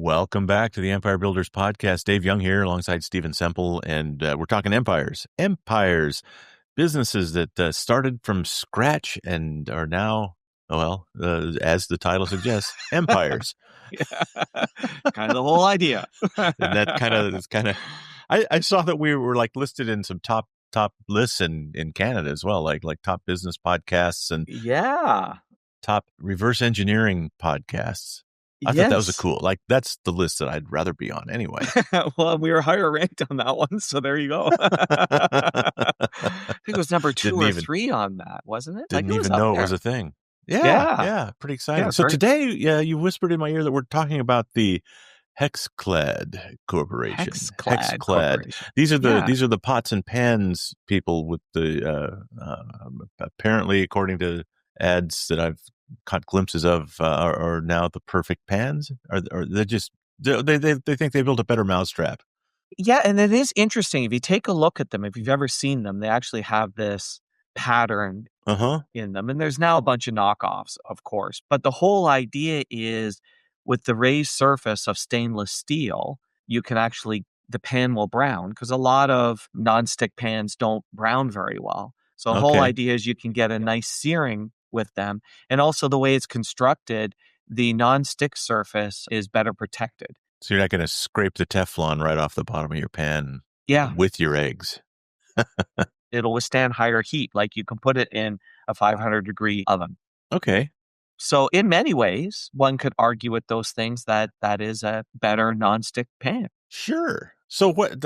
Welcome back to the Empire Builders Podcast. Dave Young here alongside Stephen Semple, and we're talking empires. Empires, businesses that started from scratch and are now, as the title suggests, empires. Kind of the whole idea. And that I saw that we were like listed in some top lists in Canada as well, like top business podcasts and top reverse engineering podcasts. I thought that was a cool, that's the list that I'd rather be on anyway. Well, we were higher ranked on that one, so there you go. I think it was number 2 or 3 on that, wasn't it? Didn't even know it was a thing. Yeah, pretty exciting. So today, you whispered in my ear that we're talking about the HexClad Corporation. Corporation. These are the pots and pans people with the apparently, according to ads that I've caught glimpses of, are now the perfect pans, or they think they built a better mousetrap. Yeah, and it is interesting if you take a look at them. If you've ever seen them, they actually have this pattern in them, and there's now a bunch of knockoffs, of course. But the whole idea is, with the raised surface of stainless steel, you can actually, the pan will brown, because a lot of nonstick pans don't brown very well. So the whole idea is you can get a nice searing with them. And also the way it's constructed, the nonstick surface is better protected. So you're not going to scrape the Teflon right off the bottom of your pan with your eggs. It'll withstand higher heat. Like you can put it in a 500-degree oven. Okay. So in many ways, one could argue with those things that is a better nonstick pan. Sure. So when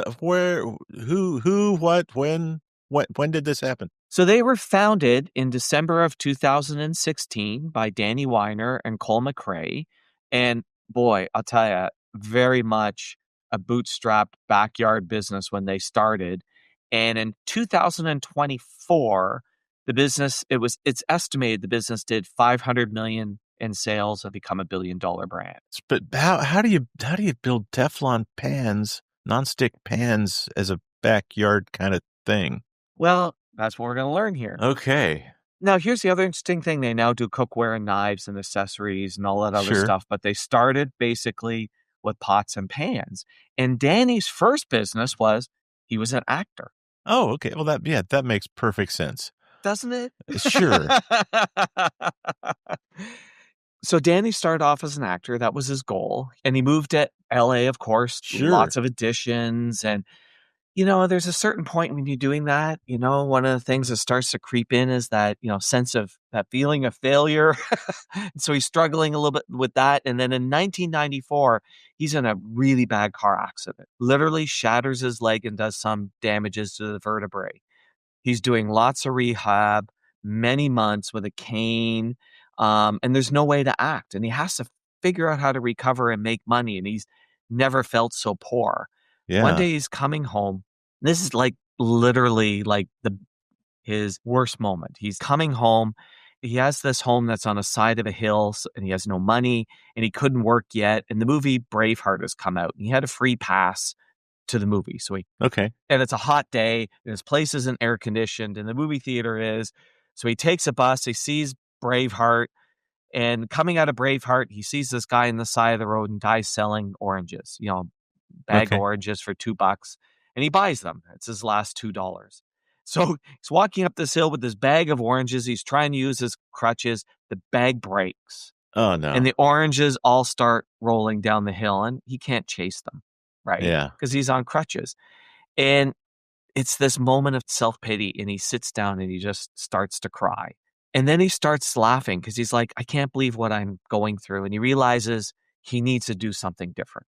did this happen? So they were founded in December of 2016 by Danny Weiner and Cole McRae. And boy, I'll tell you, very much a bootstrapped backyard business when they started. And in 2024, the business, it's estimated the business did $500 million in sales and become $1 billion brand. But how do you build Teflon pans, nonstick pans, as a backyard kind of thing? Well, that's what we're going to learn here. Okay. Now, here's the other interesting thing. They now do cookware and knives and accessories and all that other stuff, but they started basically with pots and pans. And Danny's first business he was an actor. Oh, okay. Well, that makes perfect sense. Doesn't it? Sure. So Danny started off as an actor. That was his goal. And he moved to LA, of course. Sure. Lots of auditions. And, there's a certain point when you're doing that, one of the things that starts to creep in is that, sense of that feeling of failure. So he's struggling a little bit with that. And then in 1994, he's in a really bad car accident, literally shatters his leg and does some damages to the vertebrae. He's doing lots of rehab, many months with a cane, and there's no way to act. And he has to figure out how to recover and make money. And he's never felt so poor. Yeah. One day he's coming home. This is literally his worst moment. He's coming home. He has this home that's on the side of a hill, and he has no money, and he couldn't work yet. And the movie Braveheart has come out, and he had a free pass to the movie. So and it's a hot day, and his place isn't air conditioned, and the movie theater is. So he takes a bus. He sees Braveheart, and coming out of Braveheart, he sees this guy on the side of the road, and guy's selling oranges. Bag of oranges for $2, and he buys them. It's his last $2. So he's walking up this hill with this bag of oranges. He's trying to use his crutches. The bag breaks. Oh no! And the oranges all start rolling down the hill, and he can't chase them. Right? Yeah. Because he's on crutches. And it's this moment of self-pity, and he sits down and he just starts to cry. And then he starts laughing because he's like, I can't believe what I'm going through. And he realizes he needs to do something different.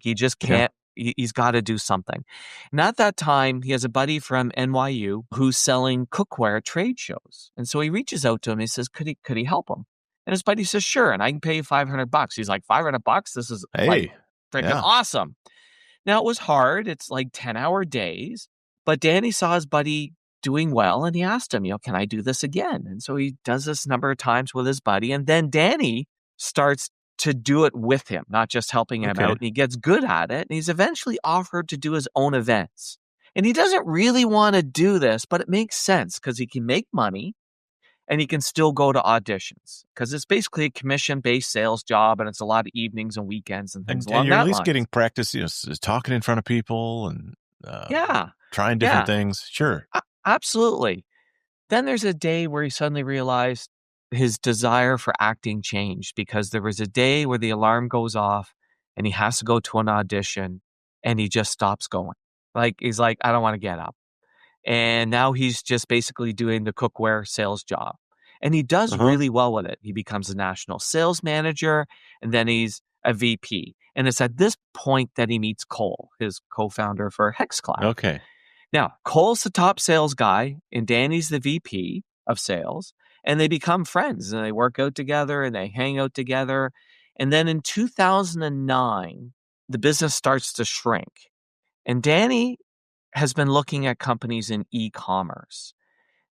He just can't. He's got to do something. And at that time, he has a buddy from NYU who's selling cookware at trade shows. And so he reaches out to him. He says, could he help him? And his buddy says, sure. And I can pay you $500. He's like, $500? This is freaking awesome. Now, it was hard. It's 10-hour days. But Danny saw his buddy doing well, and he asked him, can I do this again? And so he does this number of times with his buddy. And then Danny starts to do it with him, not just helping him out. And he gets good at it. And he's eventually offered to do his own events. And he doesn't really want to do this, but it makes sense because he can make money. and he can still go to auditions because it's basically a commission-based sales job, and it's a lot of evenings and weekends and things along and you're that at least lines. getting practice, talking in front of people and trying different things. Sure. Absolutely. Then there's a day where he suddenly realized his desire for acting changed because there was a day where the alarm goes off and he has to go to an audition and he just stops going. Like, he's like, I don't want to get up. And now he's just basically doing the cookware sales job. And he does really well with it. He becomes a national sales manager, and then he's a VP. And it's at this point that he meets Cole, his co-founder for HexClad's. Okay. Now, Cole's the top sales guy, and Danny's the VP of sales, and they become friends, and they work out together, and they hang out together. And then in 2009, the business starts to shrink. And Danny has been looking at companies in e-commerce.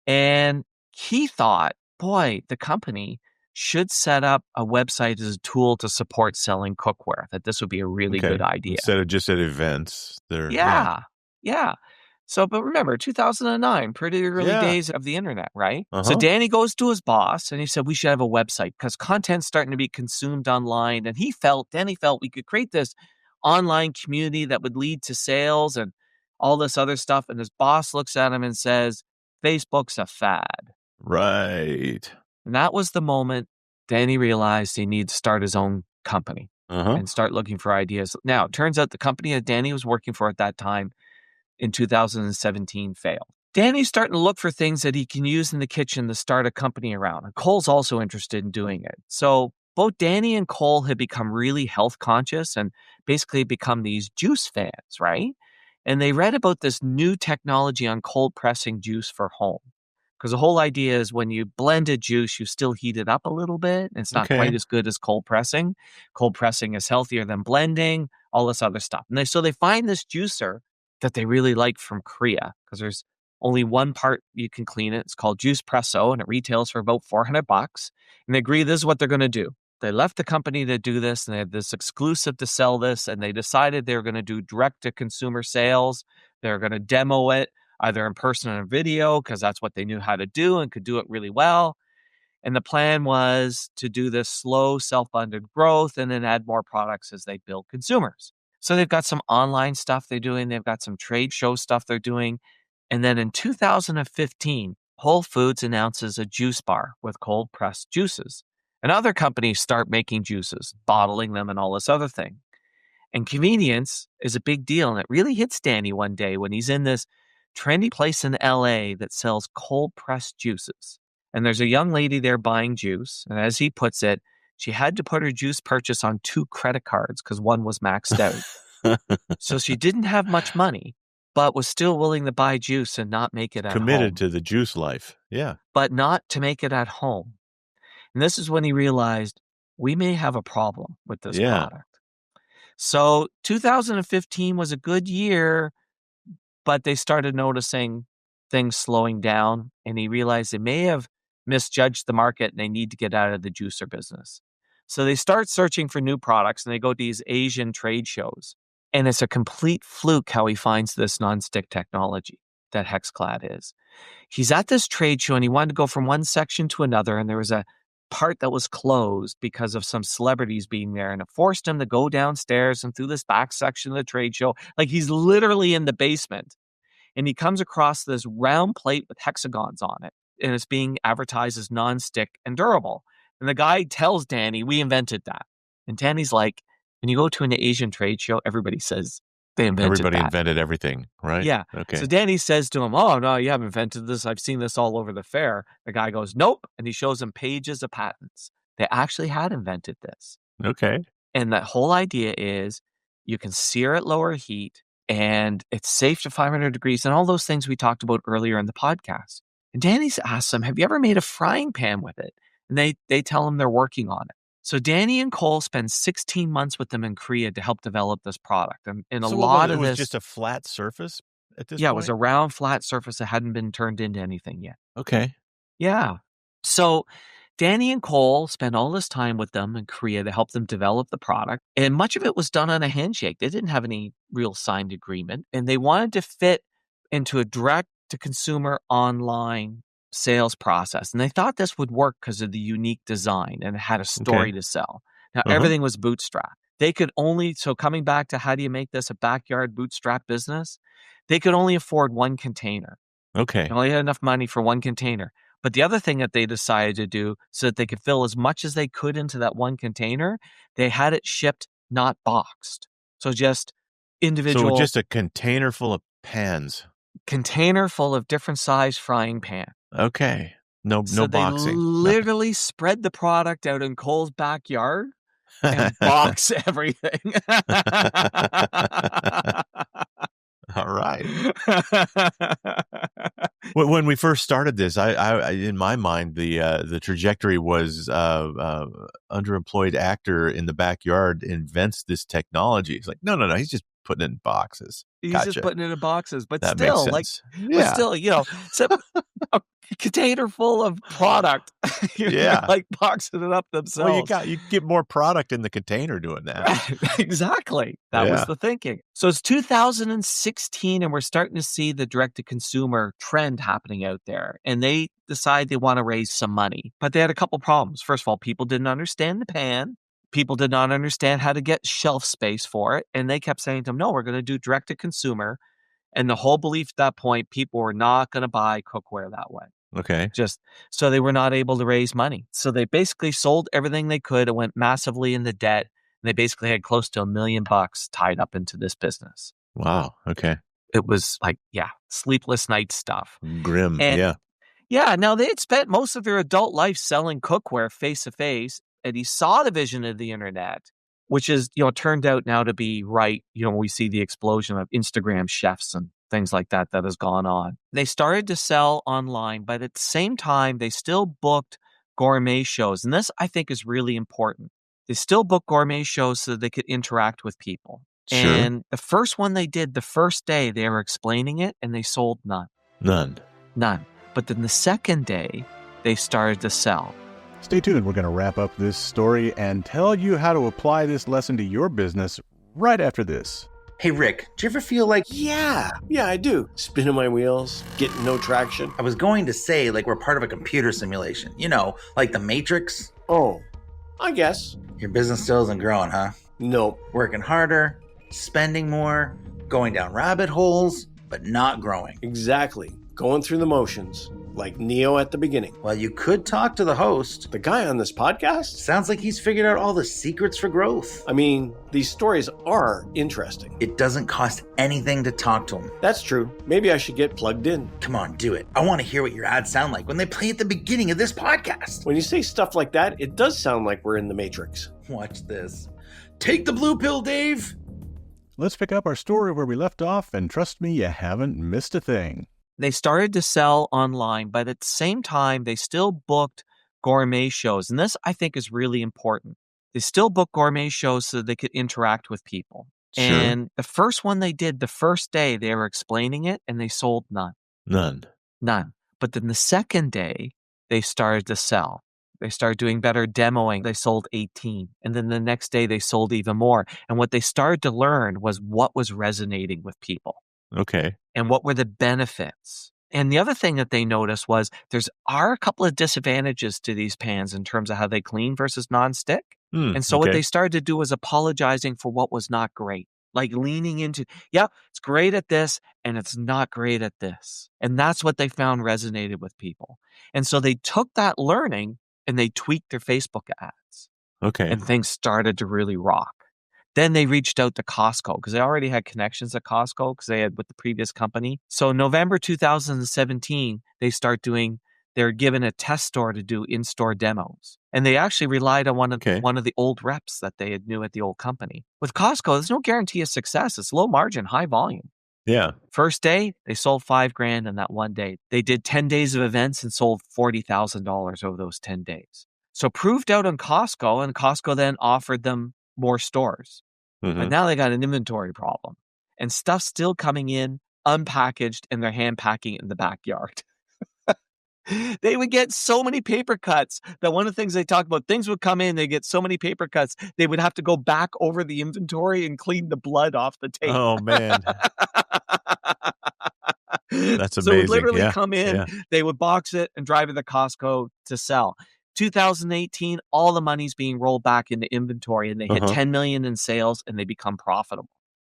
And he thought, boy, the company should set up a website as a tool to support selling cookware, that this would be a really good idea. Instead of just at events. Yeah. So, but remember, 2009, pretty early days of the internet, right? So Danny goes to his boss and he said, we should have a website because content's starting to be consumed online. And Danny felt we could create this online community that would lead to sales and all this other stuff. And his boss looks at him and says, Facebook's a fad. Right. And that was the moment Danny realized he needed to start his own company and start looking for ideas. Now, it turns out the company that Danny was working for at that time in 2017 failed. Danny's starting to look for things that he can use in the kitchen to start a company around. And Cole's also interested in doing it. So both Danny and Cole had become really health conscious and basically become these juice fans, right? And they read about this new technology on cold pressing juice for home. Because the whole idea is when you blend a juice, you still heat it up a little bit. And it's not quite as good as cold pressing. Cold pressing is healthier than blending, all this other stuff. And so they find this juicer that they really like from Korea because there's only one part you can clean it. It's called Juice Presso, and it retails for about $400. And they agree this is what they're going to do. They left the company to do this, and they had this exclusive to sell this, and they decided they were going to do direct-to-consumer sales. They're going to demo it either in person or in video because that's what they knew how to do and could do it really well. And the plan was to do this slow, self-funded growth and then add more products as they build consumers. So they've got some online stuff they're doing. They've got some trade show stuff they're doing. And then in 2015, Whole Foods announces a juice bar with cold pressed juices. And other companies start making juices, bottling them and all this other thing. And convenience is a big deal. And it really hits Danny one day when he's in this trendy place in LA that sells cold pressed juices. And there's a young lady there buying juice. And as he puts it, she had to put her juice purchase on 2 credit cards because one was maxed out. So she didn't have much money, but was still willing to buy juice and not make it at home. Committed to the juice life. Yeah. But not to make it at home. And this is when he realized we may have a problem with this product. So 2015 was a good year, but they started noticing things slowing down, and he realized they may have misjudged the market and they need to get out of the juicer business. So they start searching for new products, and they go to these Asian trade shows. And it's a complete fluke how he finds this nonstick technology that HexClad is. He's at this trade show, and he wanted to go from one section to another, and there was a part that was closed because of some celebrities being there, and it forced him to go downstairs and through this back section of the trade show. Like, he's literally in the basement. And he comes across this round plate with hexagons on it, and it's being advertised as nonstick and durable. And the guy tells Danny, we invented that. And Danny's like, when you go to an Asian trade show, everybody says they invented Everybody that. invented everything, right? Yeah. Okay. So Danny says to him, oh, no, you haven't invented this. I've seen this all over the fair. The guy goes, nope. And he shows him pages of patents. They actually had invented this. Okay. And the whole idea is you can sear at lower heat, and it's safe to 500 degrees and all those things we talked about earlier in the podcast. And Danny's asked them, have you ever made a frying pan with it? And they tell him they're working on it. So Danny and Cole spend 16 months with them in Korea to help develop this product. And a lot of this... it was just a flat surface at this point? Yeah, it was a round, flat surface that hadn't been turned into anything yet. Okay. Yeah. So Danny and Cole spent all this time with them in Korea to help them develop the product. And much of it was done on a handshake. They didn't have any real signed agreement. And they wanted to fit into a direct-to-consumer online sales process. And they thought this would work because of the unique design and it had a story to sell. Now, everything was bootstrap. They could only, so coming back to how do you make this a backyard bootstrap business? They could only afford one container. Okay. They only had enough money for one container. But the other thing that they decided to do so that they could fill as much as they could into that one container, they had it shipped, not boxed. So just individual. So just a container full of pans. Container full of different size frying pan. Okay. No So boxing. They literally spread the product out in Cole's backyard and box everything. All right. When we first started this, I in my mind, the trajectory was underemployed actor in the backyard invents this technology. It's like, no, he's just putting it in boxes. He's Gotcha. just putting it in boxes, but that still, makes sense. but still, so a container full of product. Like boxing it up themselves. Well, you get more product in the container doing that. Exactly. That was the thinking. So it's 2016, and we're starting to see the direct-to-consumer trend happening out there. And they decide they want to raise some money, but they had a couple problems. First of all, people didn't understand the pan. People did not understand how to get shelf space for it. And they kept saying to them, no, we're going to do direct to consumer. And the whole belief at that point, people were not going to buy cookware that way. Okay. Just so they were not able to raise money. So they basically sold everything they could and went massively into debt. And they basically had close to $1 million tied up into this business. Wow. Okay. It was like, sleepless night stuff. Grim. Yeah. Now they had spent most of their adult life selling cookware face to face. And he saw the vision of the internet, which is, turned out now to be right. We see the explosion of Instagram chefs and things like that has gone on. They started to sell online, but at the same time, they still booked gourmet shows. And this, I think, is really important. They still booked gourmet shows so that they could interact with people. Sure. And the first one they did, the first day, they were explaining it, and they sold none. None. But then the second day, they started to sell. Stay tuned. We're going to wrap up this story and tell you how to apply this lesson to your business right after this. Hey, Rick, do you ever feel like... Yeah, I do. Spinning my wheels, getting no traction. I was going to say, like, we're part of a computer simulation. Like the Matrix. Oh, I guess. Your business still isn't growing, huh? Nope. Working harder, spending more, going down rabbit holes, but not growing. Exactly. Going through the motions. Like Neo at the beginning. Well, you could talk to the host. The guy on this podcast? Sounds like he's figured out all the secrets for growth. I mean, these stories are interesting. It doesn't cost anything to talk to him. That's true. Maybe I should get plugged in. Come on, do it. I want to hear what your ads sound like when they play at the beginning of this podcast. When you say stuff like that, it does sound like we're in the Matrix. Watch this. Take the blue pill, Dave. Let's pick up our story where we left off, and trust me, you haven't missed a thing. They started to sell online, but at the same time, they still booked gourmet shows. And this, I think, is really important. They still booked gourmet shows so that they could interact with people. Sure. And the first one they did, the first day, they were explaining it, and they sold none. None. But then the second day, they started to sell. They started doing better demoing. They sold 18. And then the next day, they sold even more. And what they started to learn was what was resonating with people. Okay. And what were the benefits? And the other thing that they noticed was are a couple of disadvantages to these pans in terms of how they clean versus nonstick. And so what they started to do was apologizing for what was not great, like leaning into, it's great at this and it's not great at this. And that's what they found resonated with people. And so they took that learning and they tweaked their Facebook ads. Okay. And things started to really rock. Then they reached out to Costco because they already had connections at Costco because they had with the previous company. So November 2017, they're given a test store to do in-store demos. And they actually relied on one of the old reps that they had knew at the old company. With Costco, there's no guarantee of success. It's low margin, high volume. Yeah. First day, they sold $5,000 in that one day. They did 10 days of events and sold $40,000 over those 10 days. So proved out on Costco, and Costco then offered them more stores. But now they got an inventory problem and stuff's still coming in unpackaged and they're hand packing it in the backyard. They would get so many paper cuts that one of the things they talk about, things would come in, they get so many paper cuts, they would have to go back over the inventory and clean the blood off the tape. Oh, man. That's amazing. So it would literally yeah. come in, they would box it and drive it to Costco to sell. 2018, all the money's being rolled back into inventory and they hit 10 million in sales and they become profitable.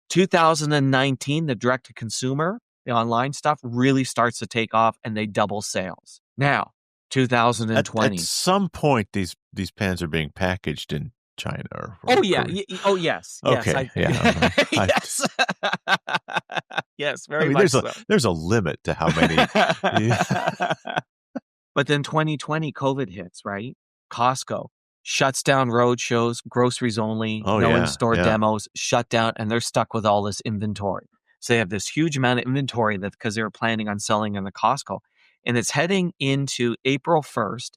2019, the direct to consumer, the online stuff really starts to take off and they double sales. Now, 2020. At some point, these pans are being packaged in China. Yes. Okay. Yes. Yes, very much so. There's a limit to how many. But then 2020, COVID hits, right? Costco shuts down road shows, groceries only, in-store demos, shut down, and they're stuck with all this inventory. So they have this huge amount of inventory that because they were planning on selling in the Costco. And it's heading into April 1st,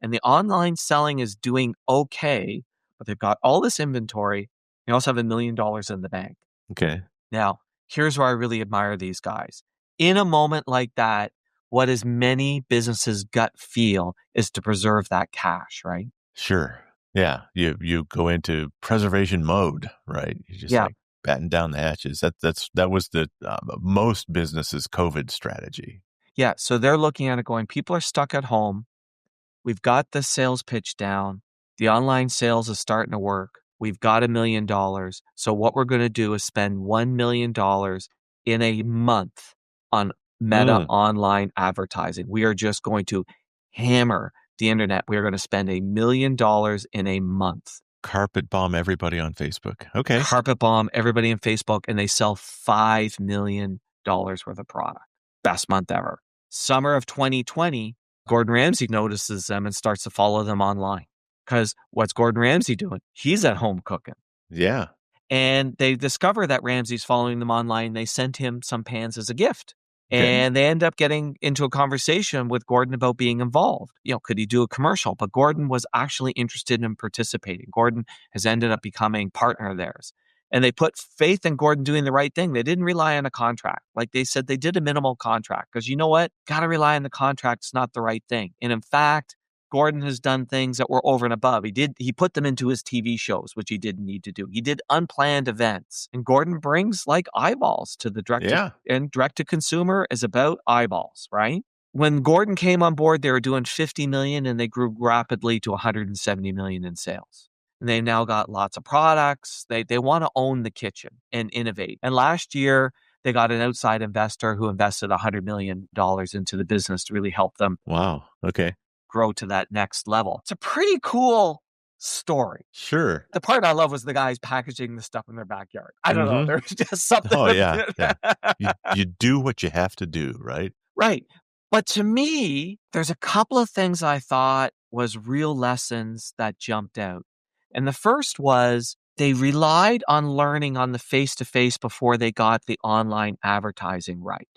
and the online selling is doing okay, but they've got all this inventory. They also have $1 million in the bank. Okay. Now, here's where I really admire these guys. In a moment like that, what is many businesses' gut feel is to preserve that cash, right? Sure. Yeah. You go into preservation mode, right? You just like batten down the hatches. That was the most businesses' COVID strategy. Yeah. So they're looking at it going, people are stuck at home. We've got the sales pitch down. The online sales is starting to work. We've got $1 million. So what we're going to do is spend $1 million in a month on Meta online advertising. We are just going to hammer the internet. We are going to spend $1 million in a month. Carpet bomb everybody on Facebook. Okay. Carpet bomb everybody on Facebook, and they sell $5 million worth of product. Best month ever. Summer of 2020, Gordon Ramsay notices them and starts to follow them online. Because what's Gordon Ramsay doing? He's at home cooking. Yeah. And they discover that Ramsay's following them online. They sent him some pans as a gift. And they end up getting into a conversation with Gordon about being involved. Could he do a commercial? But Gordon was actually interested in participating. Gordon has ended up becoming partner of theirs. And they put faith in Gordon doing the right thing. They didn't rely on a contract. Like they said, they did a minimal contract. Because you know what? Got to rely on the contract. It's not the right thing. And in fact, Gordon has done things that were over and above. He put them into his TV shows, which he didn't need to do. He did unplanned events. And Gordon brings like eyeballs to the direct to consumer is about eyeballs, right? When Gordon came on board, they were doing 50 million and they grew rapidly to 170 million in sales. And they now got lots of products. They want to own the kitchen and innovate. And last year, they got an outside investor who invested $100 million into the business to really help them. Wow. Okay. Grow to that next level. It's a pretty cool story. Sure. The part I love was the guys packaging the stuff in their backyard. I don't know. There's just something. Oh, yeah. You do what you have to do, right? Right. But to me, there's a couple of things I thought was real lessons that jumped out. And the first was they relied on learning on the face-to-face before they got the online advertising right.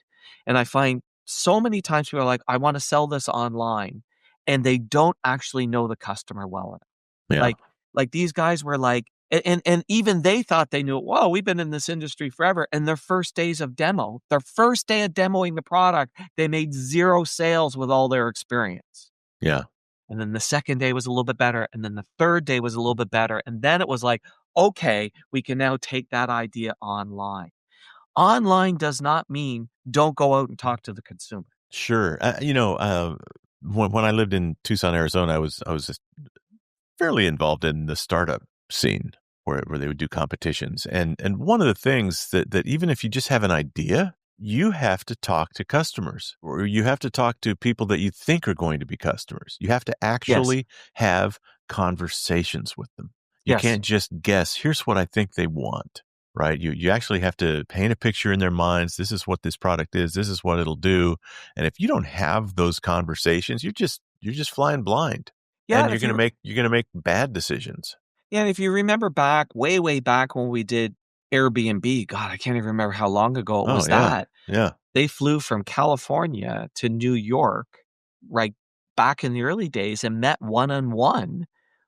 And I find so many times people are like, I want to sell this online. And they don't actually know the customer well enough. Yeah. Like these guys were like, and even they thought they knew it. Whoa, we've been in this industry forever. And their first day of demoing the product, they made 0 sales with all their experience. Yeah. And then the second day was a little bit better. And then the third day was a little bit better. And then it was like, okay, we can now take that idea online. Online does not mean don't go out and talk to the consumer. Sure. When I lived in Tucson, Arizona, I was fairly involved in the startup scene where they would do competitions. And one of the things that even if you just have an idea, you have to talk to customers, or you have to talk to people that you think are going to be customers. You have to actually have conversations with them. You can't just guess, here's what I think they want. Right. You actually have to paint a picture in their minds. This is what this product is. This is what it'll do. And if you don't have those conversations, you're just flying blind. Yeah. And you're going to make bad decisions. Yeah. And if you remember back, way back when we did Airbnb, God, I can't even remember how long ago it was that. Yeah. They flew from California to New York, right back in the early days, and met one-on-one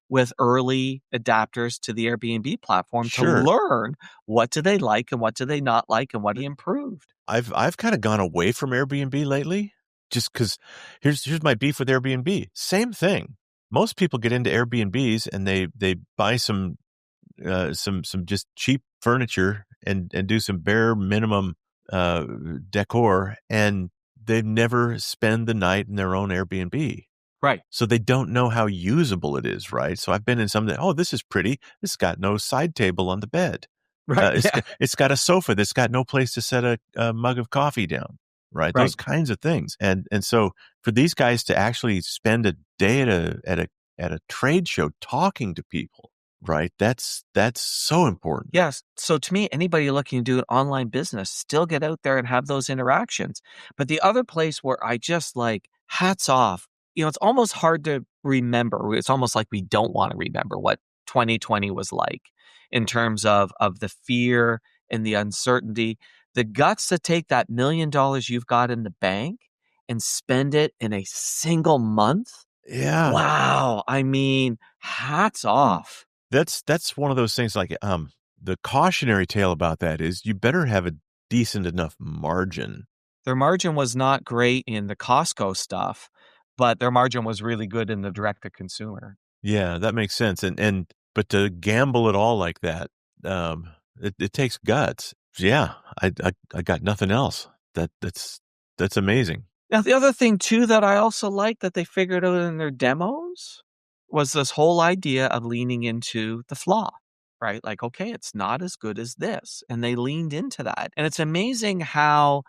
with early adapters to the Airbnb platform to learn what do they like and what do they not like and what he improved. I've kind of gone away from Airbnb lately just because here's my beef with Airbnb. Same thing. Most people get into Airbnbs and they buy some just cheap furniture and do some bare minimum decor, and they've never spent the night in their own Airbnb. Right. So they don't know how usable it is, right? So I've been in some that, oh, this is pretty. This has got no side table on the bed. Right. It's got a sofa that's got no place to set a mug of coffee down, right? Those kinds of things. And so for these guys to actually spend a day at a trade show talking to people, right? That's so important. Yes. So to me, anybody looking to do an online business, still get out there and have those interactions. But the other place where I just like hats off, it's almost hard to remember. It's almost like we don't want to remember what 2020 was like in terms of the fear and the uncertainty, the guts to take that $1 million you've got in the bank and spend it in a single month. Yeah. Wow. I mean, hats off. That's one of those things like the cautionary tale about that is you better have a decent enough margin. Their margin was not great in the Costco stuff, but their margin was really good in the direct to consumer. Yeah, that makes sense. But to gamble it all like that, it takes guts. Yeah, I got nothing else. That's amazing. Now, the other thing too that I also like that they figured out in their demos was this whole idea of leaning into the flaw, right? Like, okay, it's not as good as this. And they leaned into that. And it's amazing how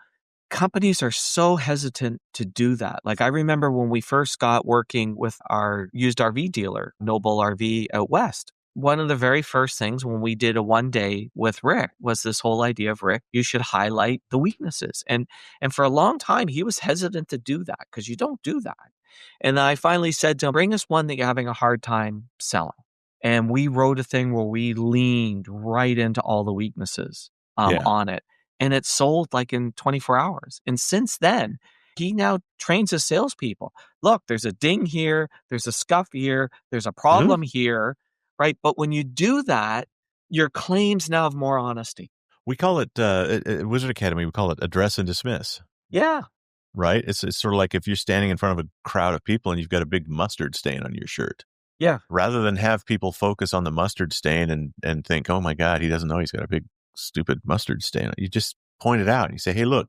companies are so hesitant to do that. Like, I remember when we first got working with our used RV dealer, Noble RV out west, one of the very first things when we did a 1 day with Rick was this whole idea of, Rick, you should highlight the weaknesses. And for a long time, he was hesitant to do that because you don't do that. And I finally said to him, bring us one that you're having a hard time selling. And we wrote a thing where we leaned right into all the weaknesses on it. And it sold like in 24 hours. And since then, he now trains his salespeople. Look, there's a ding here. There's a scuff here. There's a problem here. Right. But when you do that, your claims now have more honesty. We call it at Wizard Academy, we call it address and dismiss. Yeah. Right. It's sort of like if you're standing in front of a crowd of people and you've got a big mustard stain on your shirt. Yeah. Rather than have people focus on the mustard stain and think, oh my God, he doesn't know he's got a big stupid mustard stain. You just point it out and you say, hey, look,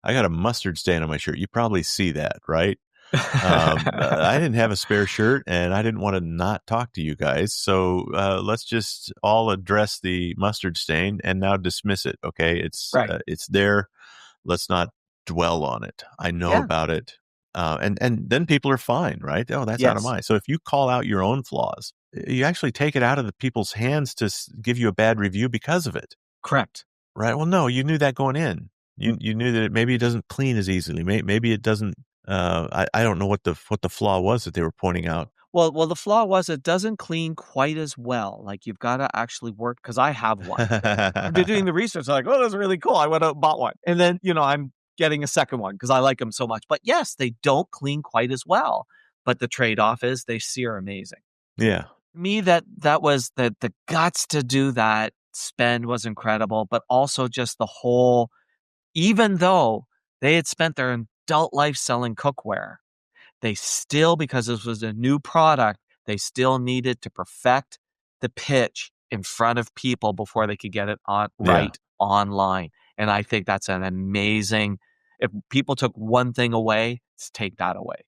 I got a mustard stain on my shirt. You probably see that, right? I didn't have a spare shirt and I didn't want to not talk to you guys. So let's just all address the mustard stain and now dismiss it. Okay. It's there. Let's not dwell on it. I know about it. And then people are fine, right? Oh, that's out of mine. So if you call out your own flaws, you actually take it out of the people's hands to give you a bad review because of it. Correct. Right. Well, no, you knew that going in. You knew that maybe it doesn't clean as easily. Maybe it doesn't. I don't know what the flaw was that they were pointing out. Well, the flaw was it doesn't clean quite as well. Like you've got to actually work because I have one. They're doing the research. I'm like, oh, that's really cool. I went out and bought one, and then I'm getting a second one because I like them so much. But yes, they don't clean quite as well. But the trade-off is they sear amazing. Yeah. Me, that was the guts to do that spend was incredible, but also just the whole. Even though they had spent their adult life selling cookware, they still, because this was a new product, they still needed to perfect the pitch in front of people before they could get it online. And I think that's an amazing. If people took one thing away, let's take that away.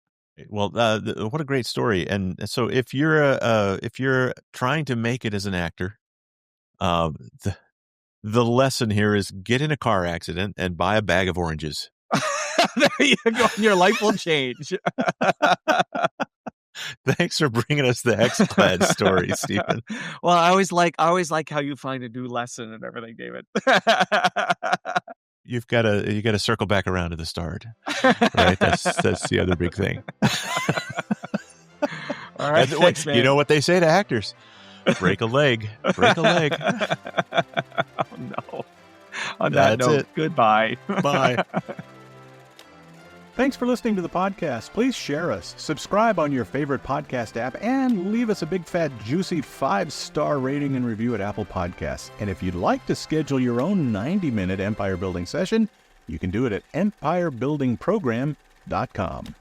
Well, what a great story! And so, if you're trying to make it as an actor, the lesson here is get in a car accident and buy a bag of oranges. There you go. Your life will change. Thanks for bringing us the HexClad's story, Stephen. Well, I always like how you find a new lesson and everything, David. You got to circle back around to the start, right? That's the other big thing. All right, thanks, man. You know what they say to actors? Break a leg. Break a leg. Oh no. On that note, goodbye. Bye. Thanks for listening to the podcast. Please share us, subscribe on your favorite podcast app, and leave us a big, fat, juicy 5-star rating and review at Apple Podcasts. And if you'd like to schedule your own 90-minute empire building session, you can do it at empirebuildingprogram.com.